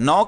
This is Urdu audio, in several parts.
9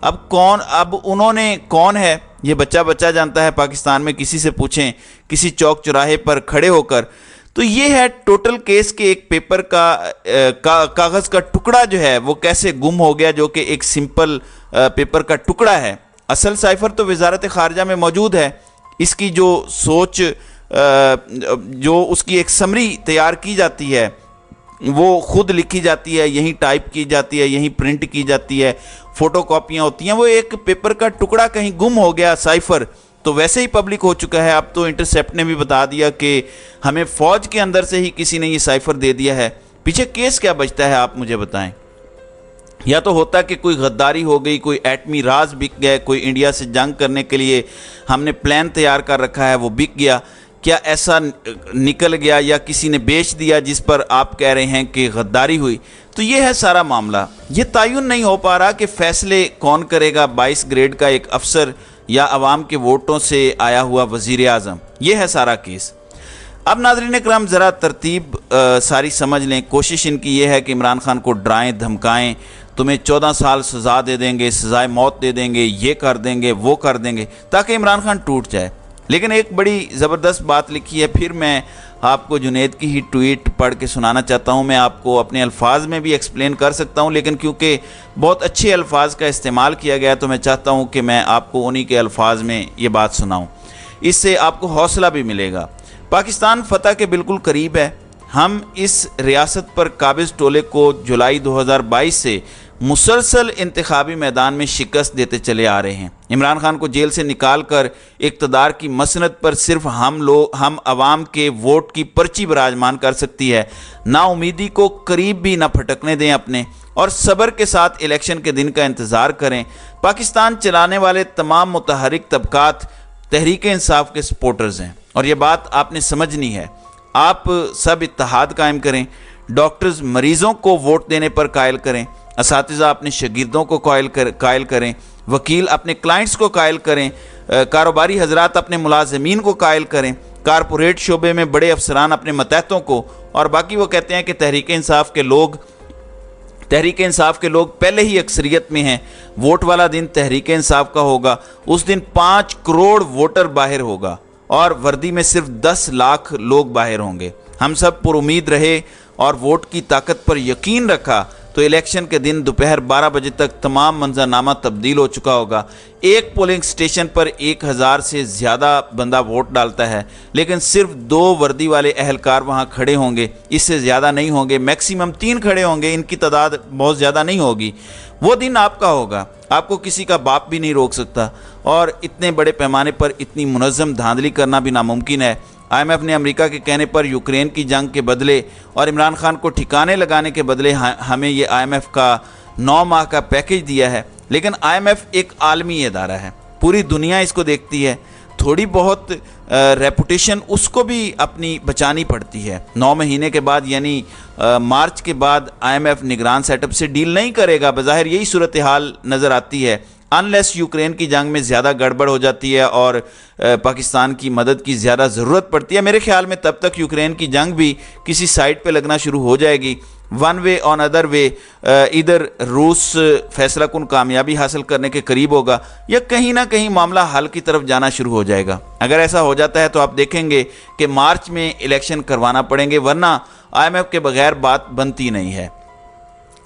اب انہوں نے کون ہے یہ بچہ جانتا ہے پاکستان میں، کسی سے پوچھیں کسی چوک چوراہے پر کھڑے ہو کر. تو یہ ہے ٹوٹل کیس کے ایک پیپر کا کاغذ کا ٹکڑا جو ہے وہ کیسے گم ہو گیا، جو کہ ایک سمپل پیپر کا ٹکڑا ہے. اصل سائفر تو وزارت خارجہ میں موجود ہے. اس کی جو سوچ جو اس کی ایک سمری تیار کی جاتی ہے وہ خود لکھی جاتی ہے، یہیں ٹائپ کی جاتی ہے، یہیں پرنٹ کی جاتی ہے، فوٹو کاپیاں ہوتی ہیں. وہ ایک پیپر کا ٹکڑا کہیں گم ہو گیا سائفر تو ویسے ہی پبلک ہو چکا ہے. اب تو انٹرسیپٹ نے بھی بتا دیا کہ ہمیں فوج کے اندر سے ہی کسی نے یہ سائفر دے دیا ہے. پیچھے کیس کیا بچتا ہے آپ مجھے بتائیں؟ یا تو ہوتا کہ کوئی غداری ہو گئی، کوئی ایٹمی راز بک گئے، کوئی انڈیا سے جنگ کرنے کے لیے ہم نے پلان تیار کر رکھا ہے وہ بک گیا. کیا ایسا نکل گیا یا کسی نے بیچ دیا جس پر آپ کہہ رہے ہیں کہ غداری ہوئی؟ تو یہ ہے سارا معاملہ. یہ تعین نہیں ہو پا رہا کہ فیصلے کون کرے گا، 22 گریڈ کا ایک افسر یا عوام کے ووٹوں سے آیا ہوا وزیر اعظم. یہ ہے سارا کیس. اب ناظرین اکرام ذرا ترتیب ساری سمجھ لیں. کوشش ان کی یہ ہے کہ عمران خان کو ڈرائیں دھمکائیں، تمہیں 14 سال سزا دے دیں گے، سزائے موت دے دیں گے، یہ کر دیں گے، وہ کر دیں گے، تاکہ عمران خان ٹوٹ جائے. لیکن ایک بڑی زبردست بات لکھی ہے، پھر میں آپ کو جنید کی ہی ٹویٹ پڑھ کے سنانا چاہتا ہوں. میں آپ کو اپنے الفاظ میں بھی ایکسپلین کر سکتا ہوں، لیکن کیونکہ بہت اچھے الفاظ کا استعمال کیا گیا تو میں چاہتا ہوں کہ میں آپ کو انہی کے الفاظ میں یہ بات سناؤں. اس سے آپ کو حوصلہ بھی ملے گا. پاکستان فتح کے بالکل قریب ہے. ہم اس ریاست پر قابض ٹولے کو جولائی 2022 سے مسلسل انتخابی میدان میں شکست دیتے چلے آ رہے ہیں. عمران خان کو جیل سے نکال کر اقتدار کی مسند پر صرف ہم عوام کے ووٹ کی پرچی براجمان کر سکتی ہے. نا امیدی کو قریب بھی نہ پھٹکنے دیں اپنے، اور صبر کے ساتھ الیکشن کے دن کا انتظار کریں. پاکستان چلانے والے تمام متحرک طبقات تحریک انصاف کے سپورٹرز ہیں، اور یہ بات آپ نے سمجھنی ہے. آپ سب اتحاد قائم کریں. ڈاکٹرز مریضوں کو ووٹ دینے پر قائل کریں، اساتذہ اپنے شاگردوں کو قائل کریں، وکیل اپنے کلائنٹس کو قائل کریں، کاروباری حضرات اپنے ملازمین کو قائل کریں، کارپوریٹ شعبے میں بڑے افسران اپنے ماتحتوں کو. اور باقی وہ کہتے ہیں کہ تحریک انصاف کے لوگ پہلے ہی اکثریت میں ہیں. ووٹ والا دن تحریک انصاف کا ہوگا. اس دن 5 کروڑ ووٹر باہر ہوگا اور وردی میں صرف 10 لاکھ لوگ باہر ہوں گے. ہم سب پر امید رہے اور ووٹ کی طاقت پر یقین رکھا تو الیکشن کے دن دوپہر 12 بجے تک تمام منظرنامہ تبدیل ہو چکا ہوگا. ایک پولنگ سٹیشن پر 1000 سے زیادہ بندہ ووٹ ڈالتا ہے، لیکن صرف 2 وردی والے اہلکار وہاں کھڑے ہوں گے. اس سے زیادہ نہیں ہوں گے، میکسیمم 3 کھڑے ہوں گے. ان کی تعداد بہت زیادہ نہیں ہوگی. وہ دن آپ کا ہوگا. آپ کو کسی کا باپ بھی نہیں روک سکتا. اور اتنے بڑے پیمانے پر اتنی منظم دھاندلی کرنا بھی ناممکن ہے. آئی ایم ایف نے امریکہ کے کہنے پر یوکرین کی جنگ کے بدلے اور عمران خان کو ٹھکانے لگانے کے بدلے ہمیں یہ آئی ایم ایف کا 9 ماہ کا پیکیج دیا ہے. لیکن آئی ایم ایف ایک عالمی ادارہ ہے، پوری دنیا اس کو دیکھتی ہے. تھوڑی بہت ریپوٹیشن اس کو بھی اپنی بچانی پڑتی ہے. 9 مہینے کے بعد یعنی مارچ کے بعد آئی ایم ایف نگران سیٹ اپ سے ڈیل نہیں کرے گا. بظاہر یہی صورتحال نظر آتی ہے، انلیس یوکرین کی جنگ میں زیادہ گڑبڑ ہو جاتی ہے اور پاکستان کی مدد کی زیادہ ضرورت پڑتی ہے. میرے خیال میں تب تک یوکرین کی جنگ بھی کسی سائٹ پہ لگنا شروع ہو جائے گی. One way on other way ادھر روس فیصلہ کن کامیابی حاصل کرنے کے قریب ہوگا یا کہیں نہ کہیں معاملہ حل کی طرف جانا شروع ہو جائے گا. اگر ایسا ہو جاتا ہے تو آپ دیکھیں گے کہ مارچ میں الیکشن کروانا پڑیں گے، ورنہ آئی ایم ایف کے بغیر بات بنتی نہیں ہے.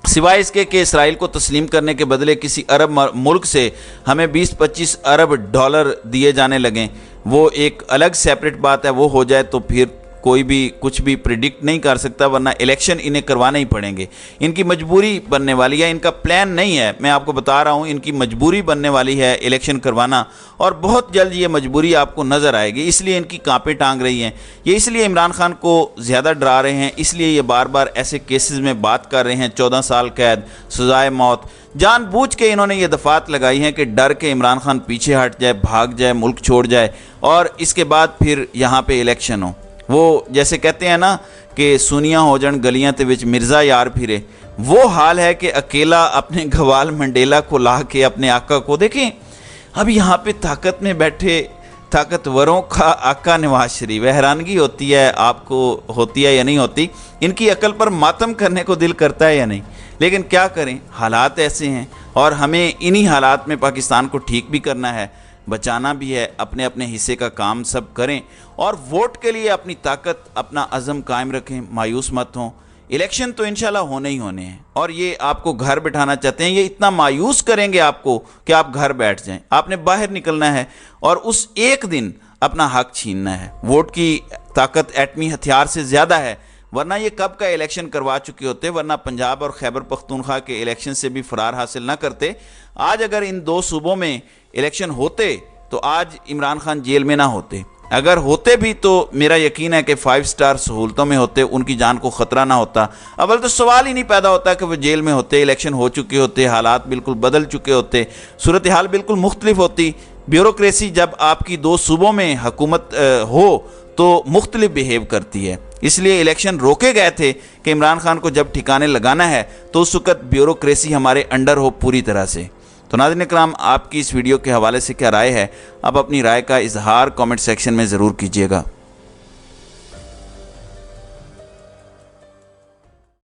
سوائے اس کے کہ اسرائیل کو تسلیم کرنے کے بدلے کسی عرب ملک سے ہمیں 20-25 ارب ڈالر دیے جانے لگیں، وہ ایک الگ سیپریٹ بات ہے. وہ ہو جائے تو پھر کوئی بھی کچھ بھی پریڈکٹ نہیں کر سکتا، ورنہ الیکشن انہیں کروانے ہی پڑیں گے. ان کی مجبوری بننے والی ہے، ان کا پلان نہیں ہے. میں آپ کو بتا رہا ہوں ان کی مجبوری بننے والی ہے الیکشن کروانا، اور بہت جلد یہ مجبوری آپ کو نظر آئے گی. اس لیے ان کی کانپیں ٹانگ رہی ہیں. یہ اس لیے عمران خان کو زیادہ ڈرا رہے ہیں، اس لیے یہ بار بار ایسے کیسز میں بات کر رہے ہیں. 14 سال قید، سزائے موت. جان بوجھ کے انہوں نے یہ دفعات لگائی ہیں کہ ڈر کے عمران خان پیچھے ہٹ جائے، بھاگ جائے، ملک چھوڑ جائے، اور اس کے بعد پھر یہاں پہ الیکشن ہو. وہ جیسے کہتے ہیں نا کہ سونیاں ہو جن گلیاں تے وچ مرزا یار پھرے، وہ حال ہے کہ اکیلا اپنے گھوال منڈیلا کو لا کے اپنے آقا کو دیکھیں. اب یہاں پہ طاقت میں بیٹھے طاقتوروں کا آقا نواز شریف. حیرانگی ہوتی ہے، آپ کو ہوتی ہے یا نہیں ہوتی، ان کی عقل پر ماتم کرنے کو دل کرتا ہے یا نہیں. لیکن کیا کریں، حالات ایسے ہیں اور ہمیں انہی حالات میں پاکستان کو ٹھیک بھی کرنا ہے، بچانا بھی ہے۔ اپنے اپنے حصے کا کام سب کریں اور ووٹ کے لیے اپنی طاقت، اپنا عزم قائم رکھیں، مایوس مت ہوں۔ الیکشن تو انشاءاللہ ہونے ہی ہونے ہیں، اور یہ آپ کو گھر بٹھانا چاہتے ہیں، یہ اتنا مایوس کریں گے آپ کو کہ آپ گھر بیٹھ جائیں۔ آپ نے باہر نکلنا ہے اور اس ایک دن اپنا حق چھیننا ہے۔ ووٹ کی طاقت ایٹمی ہتھیار سے زیادہ ہے، ورنہ یہ کب کا الیکشن کروا چکے ہوتے، ورنہ پنجاب اور خیبر پختونخوا کے الیکشن سے بھی فرار حاصل نہ کرتے۔ آج اگر ان دو صوبوں میں الیکشن ہوتے تو آج عمران خان جیل میں نہ ہوتے، اگر ہوتے بھی تو میرا یقین ہے کہ 5 سٹار سہولتوں میں ہوتے، ان کی جان کو خطرہ نہ ہوتا۔ اول تو سوال ہی نہیں پیدا ہوتا کہ وہ جیل میں ہوتے، الیکشن ہو چکے ہوتے، حالات بالکل بدل چکے ہوتے، صورتحال بالکل مختلف ہوتی۔ بیوروکریسی جب آپ کی دو صوبوں میں حکومت ہو تو مختلف بیہیو کرتی ہے، اس لیے الیکشن روکے گئے تھے کہ عمران خان کو جب ٹھکانے لگانا ہے تو اس وقت بیوروکریسی ہمارے انڈر ہو پوری طرح سے۔ تو ناظرین کرام، آپ کی اس ویڈیو کے حوالے سے کیا رائے ہے؟ آپ اپنی رائے کا اظہار کامنٹ سیکشن میں ضرور کیجیے گا۔